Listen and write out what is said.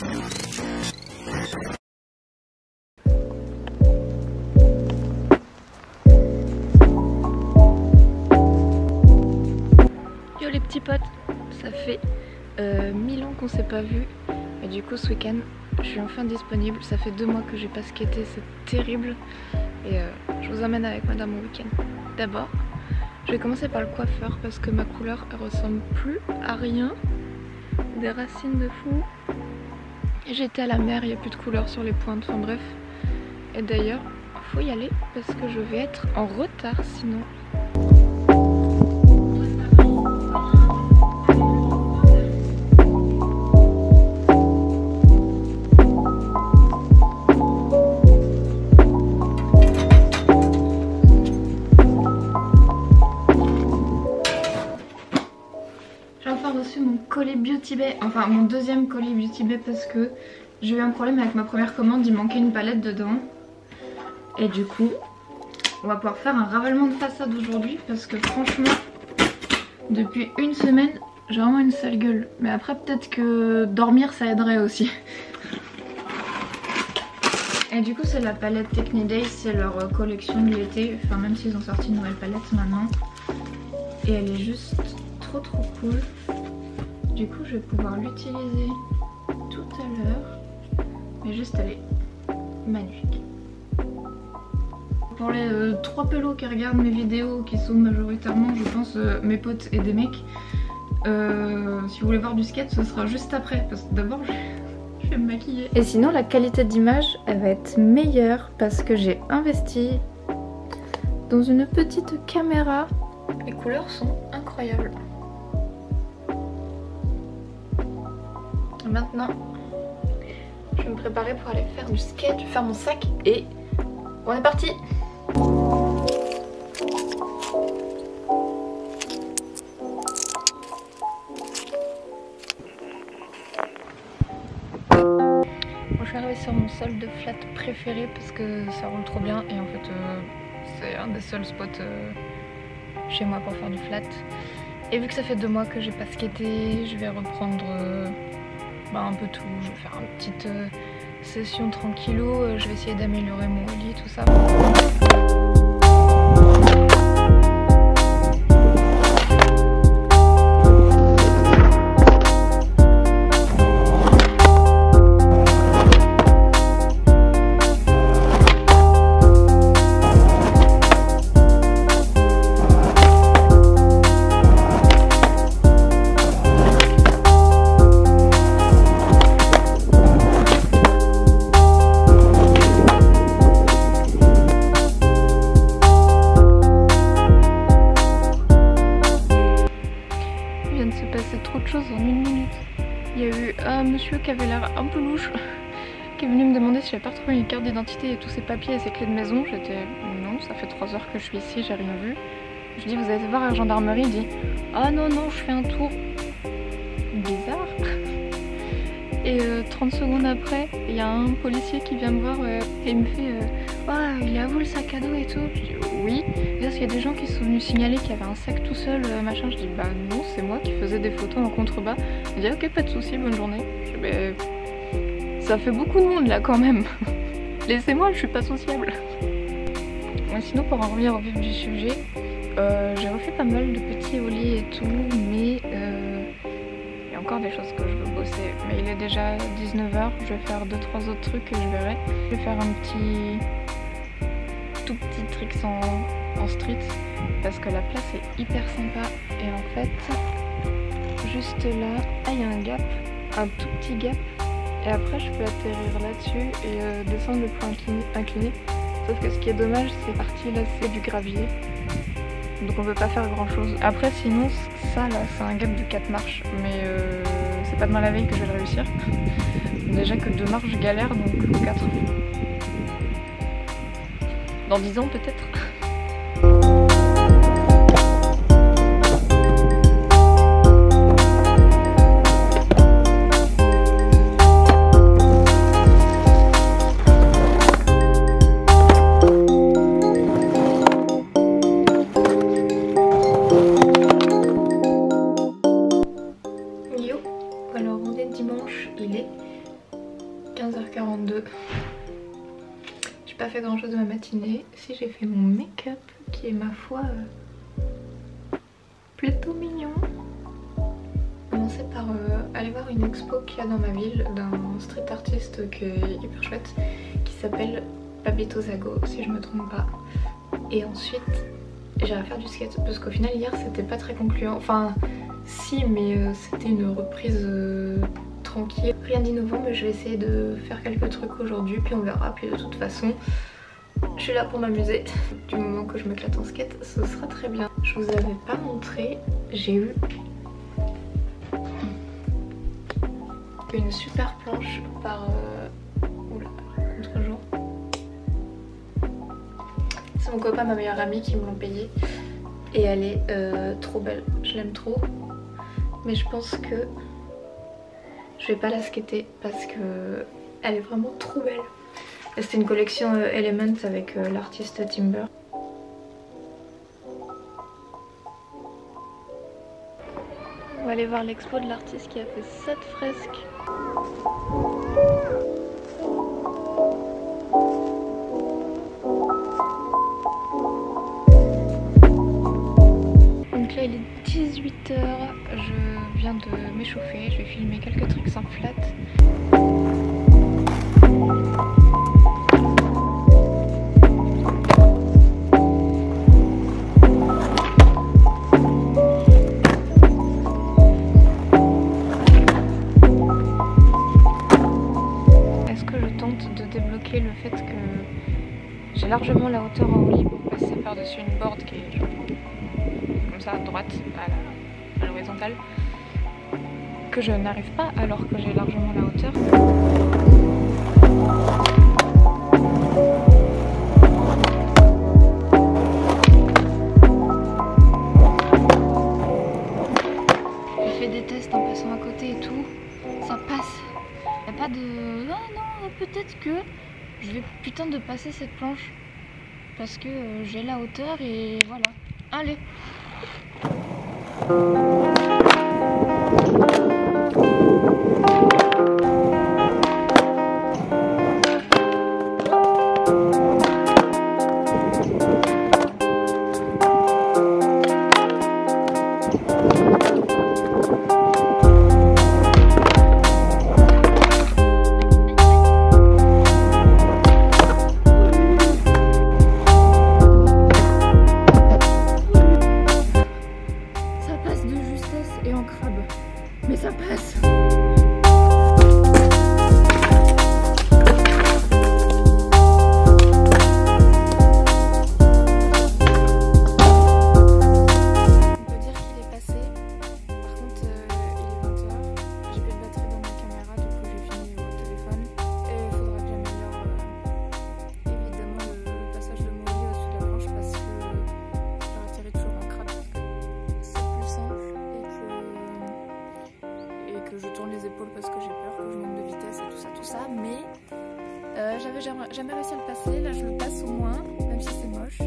Yo les petits potes, ça fait 1000 ans qu'on s'est pas vu et du coup ce week-end je suis enfin disponible. Ça fait 2 mois que j'ai pas skaté, c'est terrible et je vous emmène avec madame au week-end. D'abord je vais commencer par le coiffeur parce que ma couleur elle ressemble plus à rien, des racines de fou. J'étais à la mer, il n'y a plus de couleur sur les pointes, enfin bref. Et d'ailleurs faut y aller parce que je vais être en retard sinon. J'ai enfin reçu mon colis Beauty Bay, enfin mon deuxième colis Beauty Bay parce que j'ai eu un problème avec ma première commande, il manquait une palette dedans. Et du coup, on va pouvoir faire un ravalement de façade aujourd'hui parce que franchement, depuis une semaine, j'ai vraiment une sale gueule. Mais après peut-être que dormir ça aiderait aussi. Et du coup c'est la palette Technidays, c'est leur collection de l'été, enfin même s'ils ont sorti une nouvelle palette maintenant. Et elle est juste trop cool. Du coup je vais pouvoir l'utiliser tout à l'heure. Mais juste elle est magnifique. Pour les 3 pélos qui regardent mes vidéos, qui sont majoritairement je pense mes potes et des mecs, si vous voulez voir du skate ce sera juste après parce que d'abord je vais me maquiller. Et sinon la qualité d'image elle va être meilleure parce que j'ai investi dans une petite caméra. Les couleurs sont incroyables. Maintenant, je vais me préparer pour aller faire du skate, je vais faire mon sac et on est parti. Bon, je suis arrivée sur mon sol de flat préféré parce que ça roule trop bien et en fait c'est un des seuls spots chez moi pour faire du flat. Et vu que ça fait 2 mois que j'ai pas skaté, je vais reprendre un peu tout. Je vais faire une petite session tranquillou, je vais essayer d'améliorer mon ollie, tout ça. Trop de choses en 1 minute. Il y a eu un monsieur qui avait l'air un peu louche qui est venu me demander si j'avais pas retrouvé une carte d'identité et tous ses papiers et ses clés de maison. J'étais non, ça fait 3 heures que je suis ici, j'ai rien vu. Je dis vous allez voir à la gendarmerie, il dit ah non je fais un tour. Bizarre. Et 30 secondes après, il y a un policier qui vient me voir et il me fait ah il est à vous le sac à dos et tout. Je dis oui. Parce qu'il y a des gens qui sont venus signaler qu'il y avait un sac tout seul machin. Je dis bah non c'est moi qui faisais des photos en contrebas. Il dit ok pas de soucis, bonne journée. Je dis bah ça fait beaucoup de monde là quand même. Laissez-moi, je suis pas sociable. Ouais, sinon pour en revenir au vif du sujet, j'ai refait pas mal de petits ollies et tout, mais il y a encore des choses que je veux bosser. Mais il est déjà 19h, je vais faire 2-3 autres trucs et je verrai. Je vais faire un tout petit trick en street parce que la place est hyper sympa et en fait juste là, il y a un gap, un tout petit gap et après je peux atterrir là-dessus et descendre le point incliné. Sauf que ce qui est dommage, c'est parti là c'est du gravier donc on peut pas faire grand chose. Après sinon ça là c'est un gap de 4 marches mais c'est pas demain la veille que je vais le réussir. Déjà que 2 marches je galère donc 4. Dans 10 ans peut-être. Yo, alors on est dimanche, il est 15h42. J'ai pas fait grand chose de ma matinée. Si, j'ai fait mon make-up qui est ma foi plutôt mignon. J'ai commencé par aller voir une expo qu'il y a dans ma ville d'un street artiste qui est hyper chouette qui s'appelle Pablito Zago si je me trompe pas. Et ensuite j'irai faire du skate parce qu'au final hier c'était pas très concluant. Enfin si, mais c'était une reprise tranquille. Rien d'innovant, mais je vais essayer de faire quelques trucs aujourd'hui puis on verra. Puis de toute façon je suis là pour m'amuser. Du moment que je m'éclate en skate, ce sera très bien. Je vous avais pas montré, j'ai eu une super planche par contre-jour. C'est mon copain, ma meilleure amie qui me l'ont payée. Et elle est trop belle, je l'aime trop. Mais je pense que je vais pas la skater parce que elle est vraiment trop belle. C'était une collection Elements avec l'artiste Timber. On va aller voir l'expo de l'artiste qui a fait cette fresque. Donc là il est 18h, je viens de m'échauffer, je vais filmer quelques trucs sans flat. Le fait que j'ai largement la hauteur en lit pour passer par-dessus une board qui est genre, comme ça à droite, à l'horizontale, que je n'arrive pas alors que j'ai largement la hauteur. J'ai fait des tests en passant à côté et tout, ça passe. Il n'y a pas de... Ah non, peut-être que je vais putain de passer cette planche parce que j'ai la hauteur et voilà. Allez. Et en crabe, mais ça passe. Je tourne les épaules parce que j'ai peur que je manque de vitesse et tout ça, mais j'avais jamais réussi à le passer. Là je le passe au moins, même si c'est moche.